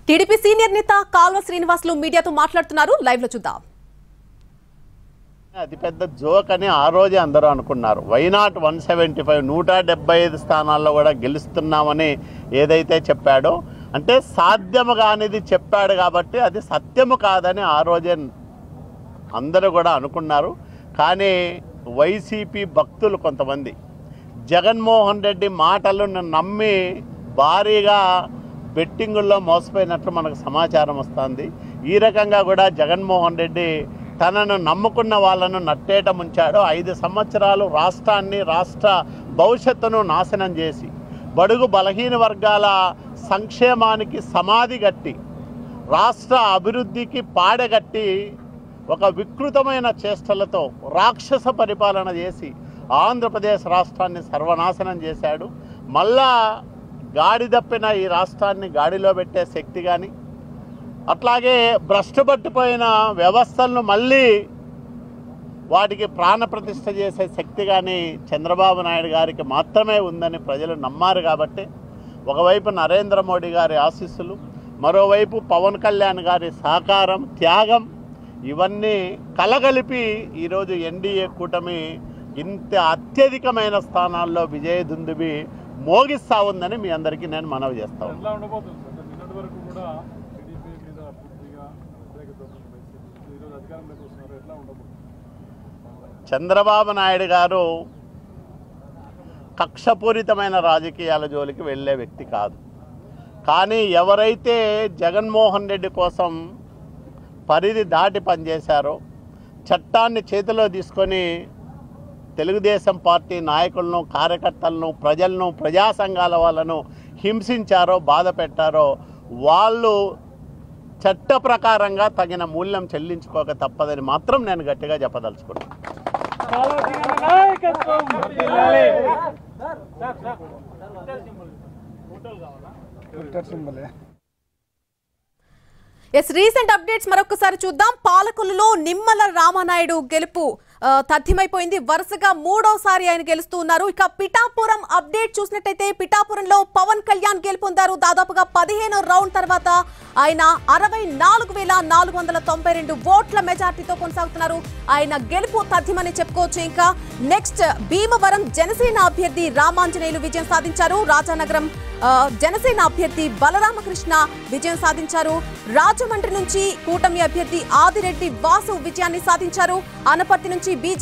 TDP senior నేత కాల్వ శ్రీనివాసులు మీడియాతో మాట్లాడుతున్నారు. లైవ్ లో చూద్దాం. అతిపెద్ద జోక్ అని ఆ రోజే అందరూ అనుకున్నారు. వైనాట్ 175 175 స్థానాల్లో కూడా గెలుస్తున్నామని ఏదైతే చెప్పాడో, అంటే సాధ్యము కానిది చెప్పాడు కాబట్టి అది సత్యము కాదని ఆ రోజే అందరూ కూడా అనుకున్నారు. కానీ వైసీపీ భక్తులు కొంతమంది జగన్మోహన్ రెడ్డి మాటలను నమ్మి భారీగా బెట్టింగుల్లో మోసపోయినట్లు మనకు సమాచారం వస్తుంది. ఈ రకంగా కూడా జగన్మోహన్ రెడ్డి తనను నమ్ముకున్న వాళ్ళను నట్టేట ముంచాడు. 5 సంవత్సరాలు రాష్ట్రాన్ని, రాష్ట్ర భవిష్యత్తును నాశనం చేసి బడుగు బలహీన వర్గాల సంక్షేమానికి సమాధి గట్టి, రాష్ట్ర అభివృద్ధికి పాడగట్టి ఒక వికృతమైన చేష్టలతో రాక్షస పరిపాలన చేసి ఆంధ్రప్రదేశ్ రాష్ట్రాన్ని సర్వనాశనం చేశాడు. మళ్ళా గాడి తప్పిన ఈ రాష్ట్రాన్ని గాడిలో పెట్టే శక్తి కానీ, అట్లాగే భ్రష్టుపట్టిపోయిన వ్యవస్థలను మళ్ళీ వాటికి ప్రాణప్రతిష్ఠ చేసే శక్తి కానీ చంద్రబాబు నాయుడు గారికి మాత్రమే ఉందని ప్రజలు నమ్మారు. కాబట్టి ఒకవైపు నరేంద్ర మోడీ గారి ఆశీస్సులు, మరోవైపు పవన్ కళ్యాణ్ గారి సహకారం, త్యాగం, ఇవన్నీ కలగలిపి ఈరోజు ఎన్డీఏ కూటమి ఇంత అత్యధికమైన స్థానాల్లో విజయదుందుబి మోగిస్తా ఉందని మీ అందరికీ నేను మనవి చేస్తాను. చంద్రబాబు నాయుడు గారు కక్షపూరితమైన రాజకీయాల జోలికి వెళ్ళే వ్యక్తి కాదు. కానీ ఎవరైతే జగన్మోహన్ రెడ్డి కోసం పరిధి దాటి పనిచేశారో, చట్టాన్ని చేతిలో తీసుకొని తెలుగుదేశం పార్టీ నాయకులను, కార్యకర్తలను, ప్రజలను, ప్రజా సంఘాల వాళ్ళను హింసించారో, బాధ పెట్టారో వాళ్ళు చట్ట ప్రకారంగా తగిన మూల్యం చెల్లించుకోక తప్పదని మాత్రం నేను గట్టిగా చెప్పదలుచుకున్నాను. రీసెంట్ అప్డేట్స్ మరొకసారి చూద్దాం. పాలకులలో నిమ్మల రామానాయుడు గెలుపు తథ్యమైపోయింది. వరుసగా 3వసారి ఆయన గెలుస్తూ ఉన్నారు. ఇక పిఠాపురం అప్డేట్ చూసినట్టయితే పిఠాపురంలో పవన్ కళ్యాణ్ గెలుపొందారు. దాదాపుగా 15వ రౌండ్ తర్వాత ఆయన 64,492 ఓట్ల మెజార్టీతో కొనసాగుతున్నారు. ఆయన గెలుపు తథ్యమని చెప్పుకోవచ్చు. ఇంకా నెక్స్ట్ భీమవరం జనసేన అభ్యర్థి రామాంజనేయులు విజయం సాధించారు. రాజానగరం జనసేన అభ్యర్థి బలరామకృష్ణ విజయం సాధించారు. రాజమండ్రి నుంచి కూటమి అభ్యర్థి ఆదిరెడ్డి వాసు విజయాన్ని సాధించారు. అనపర్తి నుంచి బీజేపీ